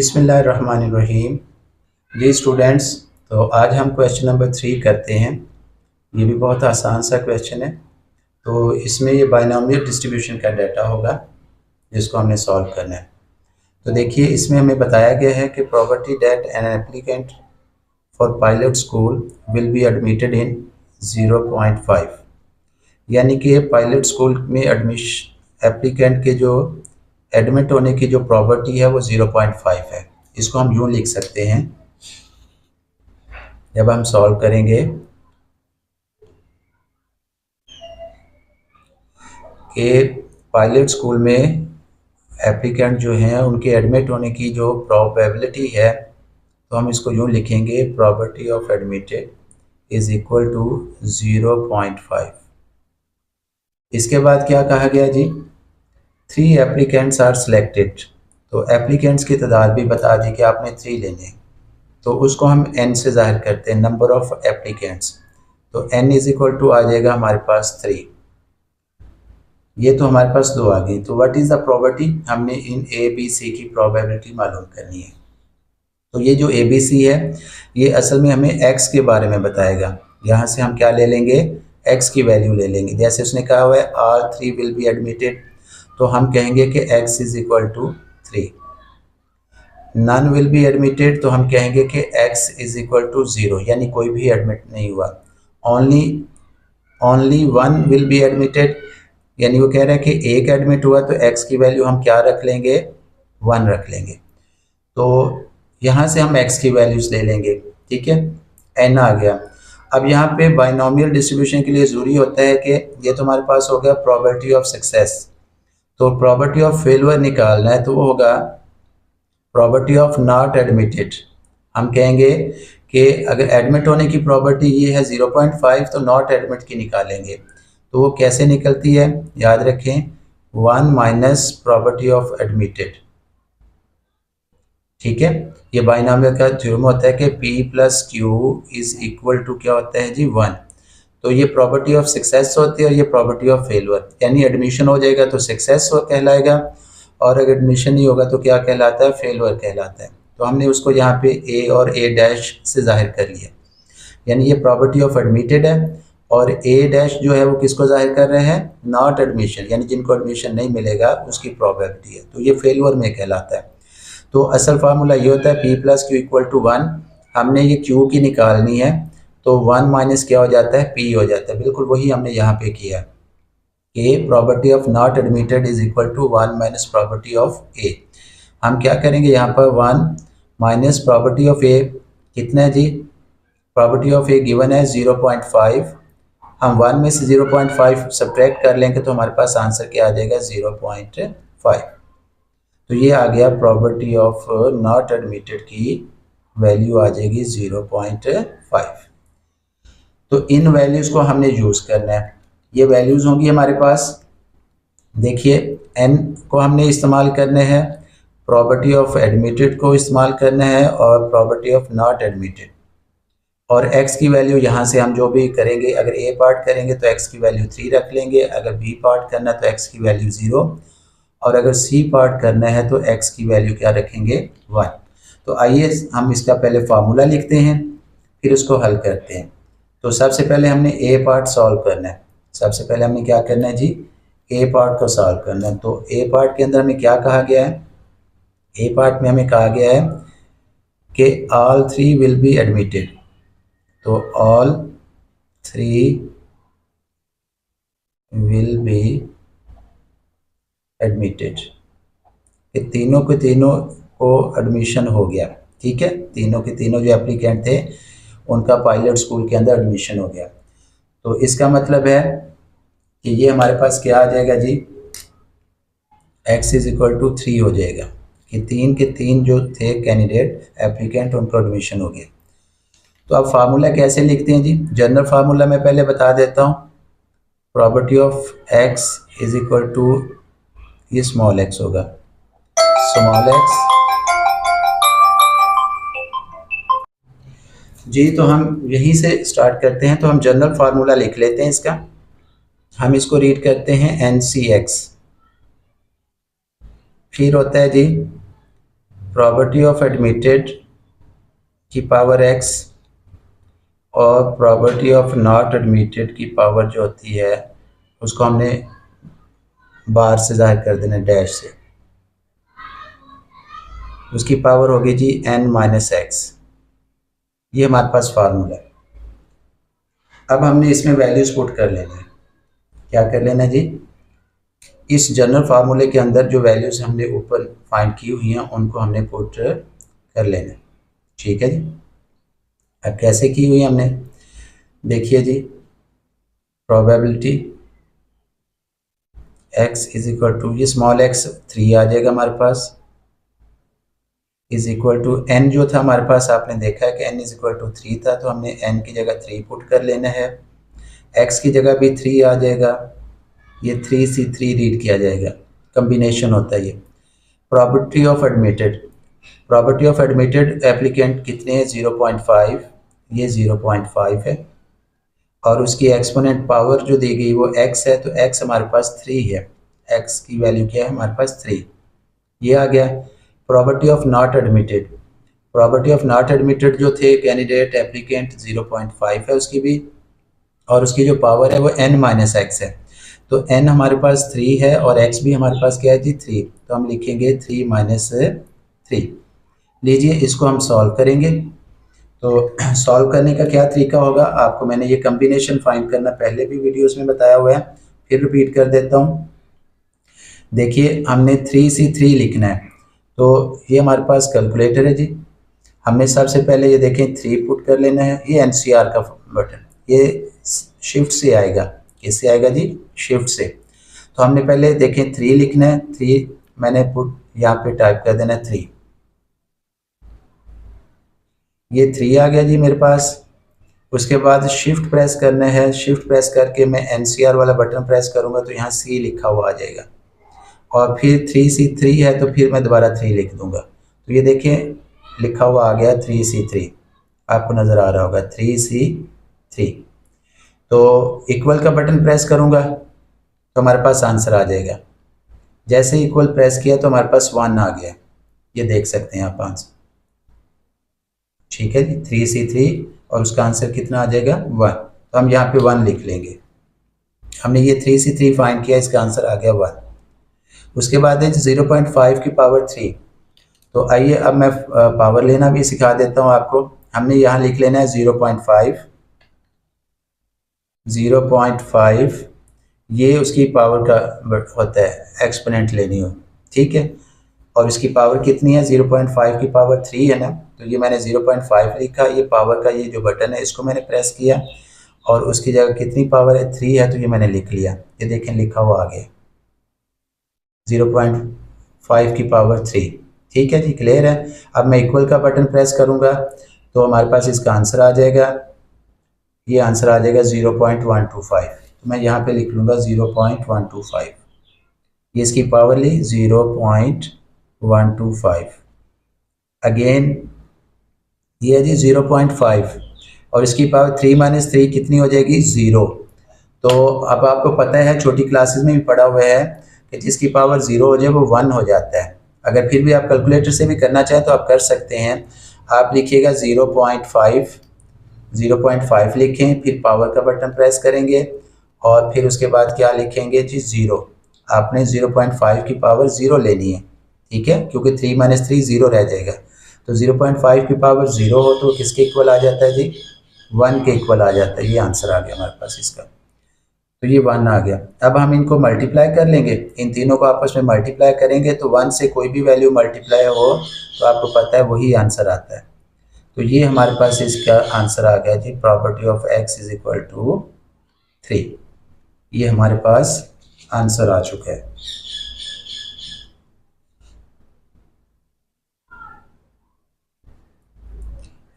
बिस्मिल्लाहिर्रहमानिर्रहीम। जी स्टूडेंट्स, तो आज हम क्वेश्चन नंबर 3 करते हैं। ये भी बहुत आसान सा क्वेश्चन है। तो इसमें ये बायनॉमियल डिस्ट्रीब्यूशन का डाटा होगा जिसको हमने सॉल्व करना है। तो देखिए, इसमें हमें बताया गया है कि property that an applicant for pilot school will be admitted in 0.5, यानी कि पायलट स्कूल में एप्लीकेंट के जो एडमिट होने की जो प्रॉपर्टी है वो 0.5 है। इसको हम यूँ लिख सकते हैं, जब हम सॉल्व करेंगे कि पायलट स्कूल में एप्लीकेंट जो हैं उनके एडमिट होने की जो प्रोबेबिलिटी है, तो हम इसको यूँ लिखेंगे, property of admitted is equal to 0.5। इसके बाद क्या कहा गया जी, 3 एप्लीकेंट्स आर सिलेक्टेड। तो एप्लीकेंट्स की तादाद भी बता दी कि आपने 3 लेने हैं, तो उसको हम n से ज़ाहिर करते हैं, नंबर ऑफ एप्लीकेंट्स। तो n इज इक्वल टू आ जाएगा हमारे पास 3। ये तो हमारे पास 2 आ गई। तो व्हाट इज़ द प्रॉपर्टी, हमने इन ए बी सी की प्रोबेबिलिटी मालूम करनी है। तो ये जो ए बी सी है ये असल में हमें x के बारे में बताएगा। यहाँ से हम क्या ले लेंगे, x की वैल्यू ले लेंगे। जैसे उसने कहा हुआ है ऑल 3 विल बी एडमिटेड, तो हम कहेंगे कि x is equal to 3। None will be admitted, तो हम कहेंगे कि x इज इक्वल टू 0, यानी कोई भी एडमिट नहीं हुआ। ओनली 1 विल बी एडमिटेड, यानी वो कह रहा है कि एक एडमिट हुआ, तो x की वैल्यू हम क्या रख लेंगे, 1 रख लेंगे। तो यहाँ से हम x की वैल्यूज ले लेंगे, ठीक है, n आ गया। अब यहाँ पे बाइनोमियल डिस्ट्रीब्यूशन के लिए ज़रूरी होता है कि ये तो हमारे पास हो गया प्रोबेबिलिटी ऑफ सक्सेस, तो प्रोबेबिलिटी ऑफ फेलियर निकालना है, तो वो होगा प्रॉपर्टी ऑफ नॉट एडमिटेड। हम कहेंगे कि अगर एडमिट होने की प्रॉपर्टी ये है 0.5, तो नॉट एडमिट की निकालेंगे। तो वो कैसे निकलती है, याद रखें, 1 माइनस प्रॉपर्टी ऑफ एडमिटेड, ठीक है। ये बाइनोमियल का थ्योरम होता है कि P plus Q is equal to क्या होता है जी, 1। तो ये प्रॉपर्टी ऑफ सक्सेस होती है और ये प्रॉपर्टी ऑफ फेलियर, यानी एडमिशन हो जाएगा तो सक्सेस कहलाएगा, और अगर एडमिशन नहीं होगा तो क्या कहलाता है, फेलियर कहलाता है। तो हमने उसको यहाँ पे A और A डैश से जाहिर कर लिया, यानी ये प्रॉपर्टी ऑफ एडमिटेड है, और A डैश जो है वो किसको जाहिर कर रहे हैं, नॉट एडमिशन, यानी जिनको एडमिशन नहीं मिलेगा उसकी प्रॉबेबिलिटी है, तो ये फेलियर में कहलाता है। तो असल फार्मूला ये होता है P plus Q equal to 1। हमने ये Q की निकालनी है, तो 1 माइनस क्या हो जाता है, P हो जाता है। बिल्कुल वही हमने यहाँ पे किया है कि property of not admitted is equal to 1 minus property of A। हम क्या करेंगे, यहाँ पर 1 माइनस प्रॉपर्टी ऑफ A कितना है जी, प्रॉपर्टी ऑफ A गिवन है 0.5। हम 1 में से 0.5 सब्ट्रैक्ट कर लेंगे तो हमारे पास आंसर क्या आ जाएगा, 0.5। तो ये आ गया प्रॉपर्टी ऑफ नॉट एडमिटेड की वैल्यू आ जाएगी 0.5। तो इन वैल्यूज को हमने यूज़ करना है। ये वैल्यूज होंगी हमारे पास, देखिए n को हमने इस्तेमाल करने हैं, प्रॉपर्टी ऑफ एडमिटेड को इस्तेमाल करना है, और प्रॉपर्टी ऑफ नॉट एडमिटेड। और x की वैल्यू यहाँ से हम जो भी करेंगे, अगर a पार्ट करेंगे तो x की वैल्यू 3 रख लेंगे, अगर b पार्ट करना तो x की वैल्यू 0, और अगर C पार्ट करना है तो x की वैल्यू क्या रखेंगे, 1। तो आइए हम इसका पहले फार्मूला लिखते हैं, फिर उसको हल करते हैं। तो सबसे पहले हमने A पार्ट सॉल्व करना है। सबसे पहले हमने क्या करना है जी, A पार्ट को सॉल्व करना है। तो A पार्ट के अंदर हमें क्या कहा गया है, A पार्ट में हमें कहा गया है कि ऑल 3 विल बी एडमिटेड। तो ऑल 3 विल बी एडमिटेड, ये तीनों के तीनों को एडमिशन हो गया, ठीक है। तीनों के तीनों जो एप्लीकेंट थे उनका पायलट स्कूल के अंदर एडमिशन हो गया। तो इसका मतलब है कि ये हमारे पास क्या आ जाएगा जी, x इज इक्वल टू 3 हो जाएगा, कि 3 के 3 जो थे कैंडिडेट एप्लीकेंट उनको एडमिशन हो गया। तो अब फार्मूला कैसे लिखते हैं जी, जनरल फार्मूला मैं पहले बता देता हूँ। Property of x is equal to, ये स्मॉल x होगा, स्मॉल x जी। तो हम यहीं से स्टार्ट करते हैं, तो हम जनरल फार्मूला लिख लेते हैं इसका। हम इसको रीड करते हैं NCX, फिर होता है जी प्रॉपर्टी ऑफ एडमिटेड की पावर x और प्रॉपर्टी ऑफ नॉट एडमिटेड की पावर जो होती है उसको हमने बार से जाहिर कर देना, डैश से। उसकी पावर होगी जी n माइनस एक्स। ये हमारे पास फार्मूला है। अब हमने इसमें वैल्यूज पुट कर लेना है। क्या कर लेना है जी? इस जनरल फार्मूले के अंदर जो वैल्यूज हमने ऊपर फाइंड की हुई हैं उनको हमने पुट कर लेना है। ठीक है जी। अब कैसे की हुई हमने, देखिए जी, probability x is equal to, ये स्मॉल x 3 आ जाएगा हमारे पास, इज इक्वल टू n जो था हमारे पास, आपने देखा है कि n इज इक्वल टू 3 था, तो हमने n की जगह 3 पुट कर लेना है। x की जगह भी 3 आ जाएगा, ये 3C3 रीड किया जाएगा, कम्बिनेशन होता है ये। Property of admitted, property of admitted applicant कितने हैं? 0.5, ये 0.5 है, और उसकी एक्सपोनेंट पावर जो दी गई वो x है, तो x हमारे पास 3 है, x की वैल्यू क्या है हमारे पास 3, ये आ गया। Property of not admitted, property of not admitted जो थे कैंडिडेट एप्लीकेंट 0.5 है उसकी भी, और उसकी जो पावर है वो n माइनस एक्स है, तो n हमारे पास 3 है और x भी हमारे पास क्या है जी 3, तो हम लिखेंगे 3 माइनस 3। लीजिए इसको हम सॉल्व करेंगे। तो सॉल्व करने का क्या तरीका होगा, आपको मैंने ये कम्बिनेशन फाइंड करना पहले भी वीडियोस में बताया हुआ है, फिर रिपीट कर देता हूँ। देखिए हमने 3C3 लिखना है, तो ये हमारे पास कैलकुलेटर है जी। हमने सबसे पहले ये देखें 3 पुट कर लेना है, ये NCR का बटन, ये शिफ्ट से आएगा, किससे आएगा जी? शिफ्ट से। तो हमने पहले देखें 3 लिखना है, 3 मैंने पुट यहाँ पे टाइप कर देना है 3, ये 3 आ गया जी मेरे पास। उसके बाद शिफ्ट प्रेस करना है, शिफ्ट प्रेस करके मैं NCR वाला बटन प्रेस करूँगा तो यहाँ C लिखा हुआ आ जाएगा, और फिर 3C3 है तो फिर मैं दोबारा 3 लिख दूंगा, तो ये देखें लिखा हुआ आ गया 3C3, आपको नज़र आ रहा होगा 3C3। तो इक्वल का बटन प्रेस करूँगा तो हमारे पास आंसर आ जाएगा। जैसे इक्वल प्रेस किया तो हमारे पास 1 आ गया, ये देख सकते हैं आप आंसर। ठीक है जी, 3C3 और उसका आंसर कितना आ जाएगा 1, तो हम यहाँ पे 1 लिख लेंगे। हमने ये 3C3 फाइंड किया, इसका आंसर आ गया 1। उसके बाद है 0.5 की पावर 3, तो आइए अब मैं पावर लेना भी सिखा देता हूँ आपको। हमने यहाँ लिख लेना है 0.5, 0.5 ये उसकी पावर का होता है, एक्सपोनेंट लेनी हो, ठीक है। और इसकी पावर कितनी है? 0.5 की पावर 3 है ना, तो ये मैंने 0.5 लिखा, ये पावर का ये जो बटन है इसको मैंने प्रेस किया, और उसकी जगह कितनी पावर है? 3 है, तो ये मैंने लिख लिया, ये देखें लिखा हुआ आ गया 0.5 की पावर 3। ठीक है जी, क्लियर है। अब मैं इक्वल का बटन प्रेस करूँगा तो हमारे पास इसका आंसर आ जाएगा, ये आंसर आ जाएगा 0.125, तो मैं यहाँ पे लिख लूँगा 0.125, ये इसकी पावर ली 0.125। अगेन ये है जी 0.5, और इसकी पावर 3 माइनस 3 कितनी हो जाएगी? 0। तो अब आपको पता है, छोटी क्लासेस में भी पढ़ा हुआ है कि जिसकी पावर 0 हो जाए वो 1 हो जाता है। अगर फिर भी आप कैलकुलेटर से भी करना चाहें तो आप कर सकते हैं। आप लिखिएगा 0.5, 0.5 लिखें, फिर पावर का बटन प्रेस करेंगे, और फिर उसके बाद क्या लिखेंगे जी 0। आपने 0.5 की पावर 0 लेनी है, ठीक है, क्योंकि 3 माइनस 3 0 रह जाएगा। तो 0.5 की पावर 0 हो तो किसके इक्वल आ जाता है जी? 1 के इक्वल आ जाता है। ये आंसर आ गया हमारे पास इसका, तो ये 1 आ गया। अब हम इनको मल्टीप्लाई कर लेंगे, इन तीनों को आपस में मल्टीप्लाई करेंगे, तो 1 से कोई भी वैल्यू मल्टीप्लाई हो तो आपको पता है वही आंसर आता है। तो ये हमारे पास इसका आंसर आ गया जी, property of x is equal to 3। ये हमारे पास आंसर आ चुका है।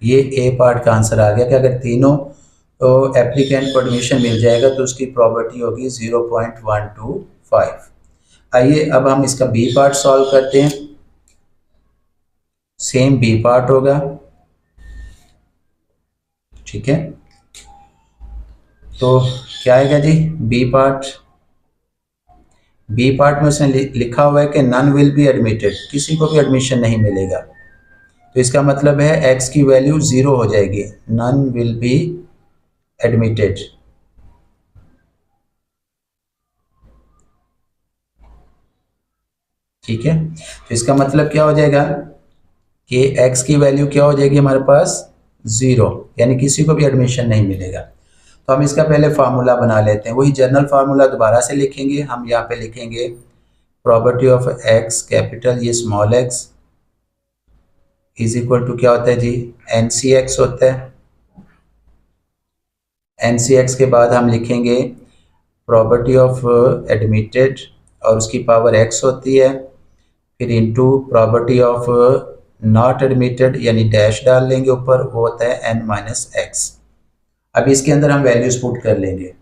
ये ए पार्ट का आंसर आ गया कि अगर तीनों तो एप्लीकेंट को एडमिशन मिल जाएगा तो उसकी प्रॉपर्टी होगी 0.125। आइए अब हम इसका बी पार्ट सॉल्व करते हैं। सेम बी पार्ट होगा, ठीक है। तो क्या आएगा जी बी पार्ट? बी पार्ट में उसने लिखा हुआ है कि नन विल बी एडमिटेड, किसी को भी एडमिशन नहीं मिलेगा। तो इसका मतलब है एक्स की वैल्यू 0 हो जाएगी, नन विल बी एडमिटेड। ठीक है, तो इसका मतलब क्या हो जाएगा कि x की वैल्यू क्या हो जाएगी हमारे पास 0, यानी किसी को भी एडमिशन नहीं मिलेगा। तो हम इसका पहले फार्मूला बना लेते हैं, वही जनरल फार्मूला दोबारा से लिखेंगे। हम यहाँ पे लिखेंगे प्रॉपर्टी ऑफ x कैपिटल ये small x is equal to क्या होता है जी, NCx होता है। NCx के बाद हम लिखेंगे प्रॉपर्टी ऑफ एडमिटेड और उसकी पावर x होती है, फिर into property of not admitted यानी डैश डाल लेंगे ऊपर, वो होता है n माइनस एक्स। अब इसके अंदर हम वैल्यूज पुट कर लेंगे।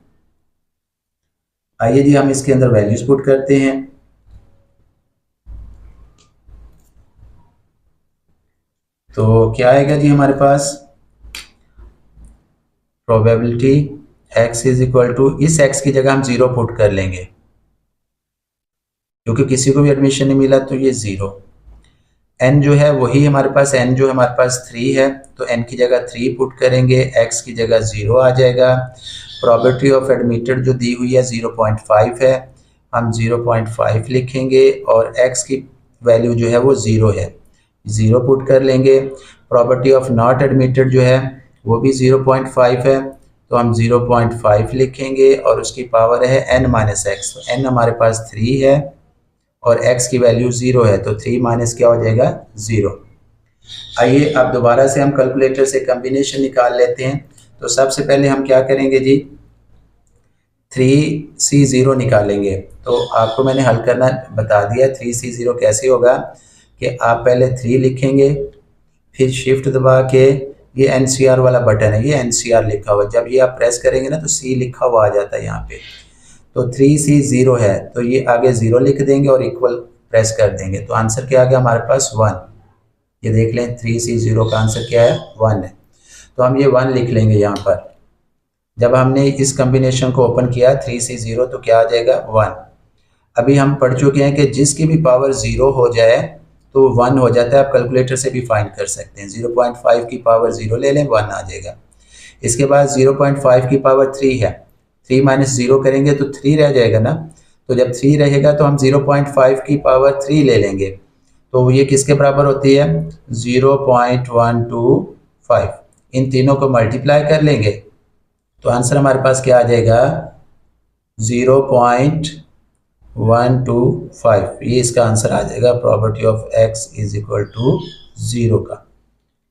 आइए जी हम इसके अंदर वैल्यूज पुट करते हैं। तो क्या आएगा जी हमारे पास, probability x is equal to, इस x की जगह हम 0 पुट कर लेंगे क्योंकि किसी को भी एडमिशन नहीं मिला, तो ये 0। n जो है वही हमारे पास, n जो हमारे पास 3 है, तो n की जगह 3 पुट करेंगे, x की जगह 0 आ जाएगा। प्रॉपर्टी ऑफ एडमिटेड जो दी हुई है 0.5 है, हम 0.5 लिखेंगे और x की वैल्यू जो है वो 0 है, 0 पुट कर लेंगे। प्रॉपर्टी ऑफ नॉट एडमिटेड जो है वो भी 0.5 है, तो हम 0.5 लिखेंगे और उसकी पावर है n माइनस एक्स। तो n हमारे पास 3 है और x की वैल्यू 0 है, तो 3 माइनस क्या हो जाएगा 0। आइए अब दोबारा से हम कैलकुलेटर से कॉम्बिनेशन निकाल लेते हैं। तो सबसे पहले हम क्या करेंगे जी, 3C0 निकालेंगे। तो आपको मैंने हल करना बता दिया। 3C0 कैसे होगा कि आप पहले 3 लिखेंगे, फिर शिफ्ट दबा के ये NCR वाला बटन है, ये NCR लिखा हुआ है, जब ये आप प्रेस करेंगे ना तो C लिखा हुआ आ जाता है यहाँ पे। तो 3C0 है, तो ये आगे 0 लिख देंगे और इक्वल प्रेस कर देंगे, तो आंसर क्या आ गया हमारे पास 1। ये देख लें 3C0 का आंसर क्या है 1 है, तो हम ये 1 लिख लेंगे यहाँ पर। जब हमने इस कॉम्बिनेशन को ओपन किया 3C0 तो क्या आ जाएगा 1। अभी हम पढ़ चुके हैं कि जिसकी भी पावर 0 हो जाए तो 1 हो जाता है, आप कैलकुलेटर से भी फाइंड कर सकते हैं। 0.5 की पावर 0 ले लें 1 आ जाएगा। इसके बाद 0.5 की पावर 3 है, 3 माइनस 0 करेंगे तो 3 रह जाएगा ना, तो जब 3 रहेगा तो हम 0.5 की पावर 3 ले लेंगे, तो ये किसके बराबर होती है 0.125। इन तीनों को मल्टीप्लाई कर लेंगे तो आंसर हमारे पास क्या आ जाएगा 0.125। ये इसका आंसर आ जाएगा property of x is equal to 0 का।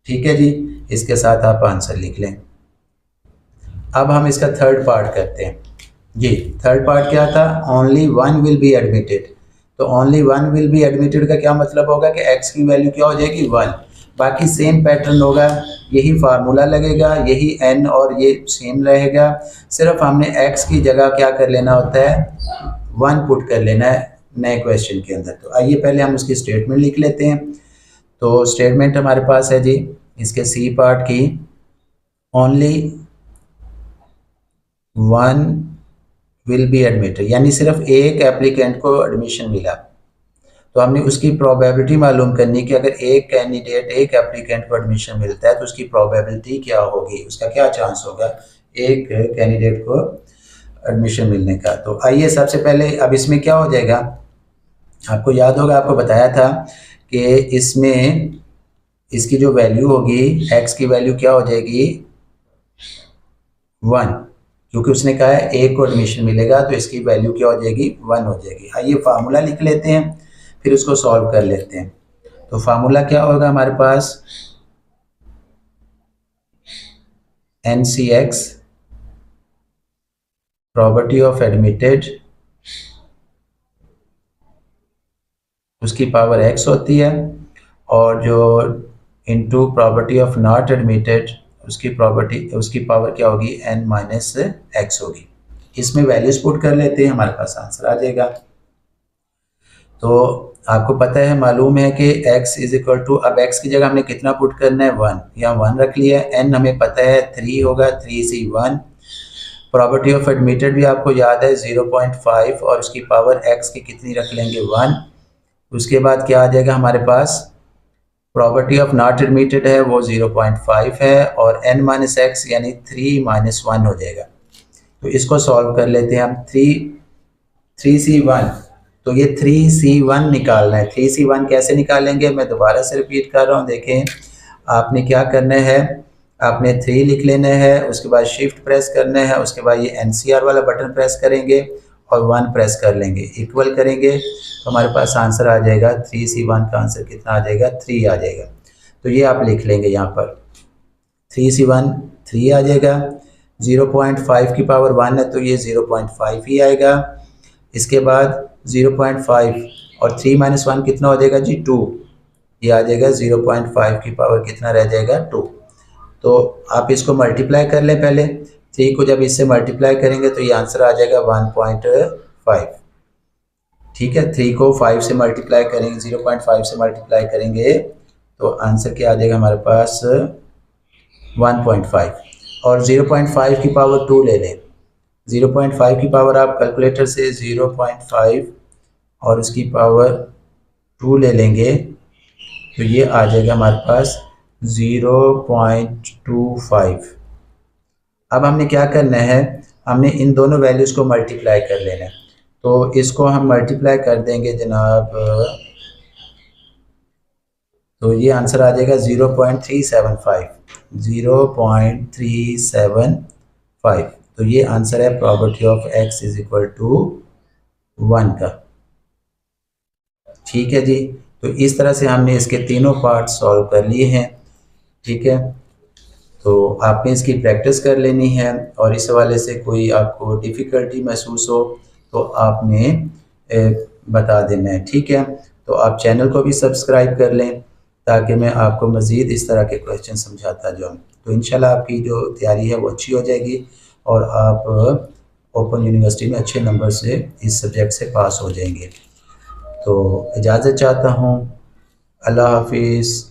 ठीक है जी, इसके साथ आप आंसर लिख लें। अब हम इसका थर्ड पार्ट करते हैं जी। थर्ड पार्ट क्या था, ओनली 1 विल बी एडमिटेड। तो ओनली 1 विल बी एडमिटेड का क्या मतलब होगा कि x की वैल्यू क्या हो जाएगी 1। बाकी सेम पैटर्न होगा, यही फार्मूला लगेगा, यही n और ये सेम रहेगा, सिर्फ हमने x की जगह क्या कर लेना होता है 1 पुट कर लेना है नए क्वेश्चन के अंदर। तो आइए पहले हम उसकी स्टेटमेंट लिख लेते हैं। तो स्टेटमेंट हमारे पास है जी इसके सी पार्ट की, ओनली 1 विल बी एडमिटेड, यानी सिर्फ एक एप्लीकेंट को एडमिशन मिला, तो हमने उसकी प्रोबेबिलिटी मालूम करनी कि अगर एक कैंडिडेट एक एप्लीकेंट को एडमिशन मिलता है तो उसकी प्रोबेबिलिटी क्या होगी, उसका क्या चांस होगा एक कैंडिडेट को एडमिशन मिलने का। तो आइए सबसे पहले अब इसमें क्या हो जाएगा, आपको याद होगा आपको बताया था कि इसमें इसकी जो वैल्यू होगी x की वैल्यू क्या हो जाएगी 1, क्योंकि उसने कहा है एक को एडमिशन मिलेगा, तो इसकी वैल्यू क्या हो जाएगी 1 हो जाएगी। आइए फार्मूला लिख लेते हैं फिर उसको सॉल्व कर लेते हैं। तो फार्मूला क्या होगा हमारे पास NCx प्रॉपर्टी ऑफ एडमिटेड, उसकी पावर x होती है, और जो into property of not admitted उसकी पावर क्या होगी n माइनस एक्स होगी। इसमें वैल्यूज पुट कर लेते हैं, हमारे पास आंसर आ जाएगा। तो आपको पता है मालूम है कि x इज इक्वल टू, अब x की जगह हमने कितना पुट करना है 1, यहाँ 1 रख लिया है। n हमें पता है 3 होगा, 3 से 1 प्रॉपर्टी ऑफ एडमिटेड भी आपको याद है 0.5 और उसकी पावर x की कितनी रख लेंगे 1। उसके बाद क्या आ जाएगा हमारे पास, प्रॉपर्टी ऑफ नॉट एडमिटेड है वो 0.5 है और n माइनस एक्स यानी 3 माइनस 1 हो जाएगा। तो इसको सॉल्व कर लेते हैं हम। 3c1, तो ये 3c1 निकालना है। 3c1 कैसे निकालेंगे, मैं दोबारा से रिपीट कर रहा हूँ। देखें, आपने क्या करना है, आपने 3 लिख लेना है, उसके बाद शिफ्ट प्रेस करना है, उसके बाद ये NCR वाला बटन प्रेस करेंगे और 1 प्रेस कर लेंगे, इक्वल करेंगे तो हमारे पास आंसर आ जाएगा 3c1 का आंसर कितना आ जाएगा, 3 आ जाएगा। तो ये आप लिख लेंगे यहाँ पर 3c1 3 आ जाएगा। 0.5 की पावर 1 है तो ये 0.5 ही आएगा। इसके बाद 0.5 और 3 माइनस 1 कितना हो जाएगा जी, 2। ये आ जाएगा 0.5 की पावर कितना रह जाएगा, 2। तो आप इसको मल्टीप्लाई कर लें पहले। 3 को जब इससे मल्टीप्लाई करेंगे तो ये आंसर आ जाएगा 1.5। ठीक है, 3 को 5 से मल्टीप्लाई करेंगे, 0.5 से मल्टीप्लाई करेंगे तो आंसर क्या आ जाएगा हमारे पास 1.5। और 0.5 की पावर 2 ले लें। 0.5 की पावर आप कैलकुलेटर से 0.5 और उसकी पावर 2 ले लेंगे तो ये आ जाएगा हमारे पास 0.25। अब हमने क्या करना है, हमने इन दोनों वैल्यूज़ को मल्टीप्लाई कर लेना है। तो इसको हम मल्टीप्लाई कर देंगे जनाब, तो ये आंसर आ जाएगा 0.375। 0.375, तो ये आंसर है property of x is equal to 1 का। ठीक है जी, तो इस तरह से हमने इसके तीनों पार्ट सॉल्व कर लिए हैं। ठीक है, तो आपने इसकी प्रैक्टिस कर लेनी है और इस हवाले से कोई आपको डिफ़िकल्टी महसूस हो तो आपने बता देना है। ठीक है, तो आप चैनल को भी सब्सक्राइब कर लें ताकि मैं आपको मज़ीद इस तरह के क्वेश्चन समझाता जाऊँ। तो इंशाल्लाह आपकी जो तैयारी है वो अच्छी हो जाएगी और आप ओपन यूनिवर्सिटी में अच्छे नंबर से इस सब्जेक्ट से पास हो जाएंगे। तो इजाज़त चाहता हूँ, अल्लाह हाफिज़।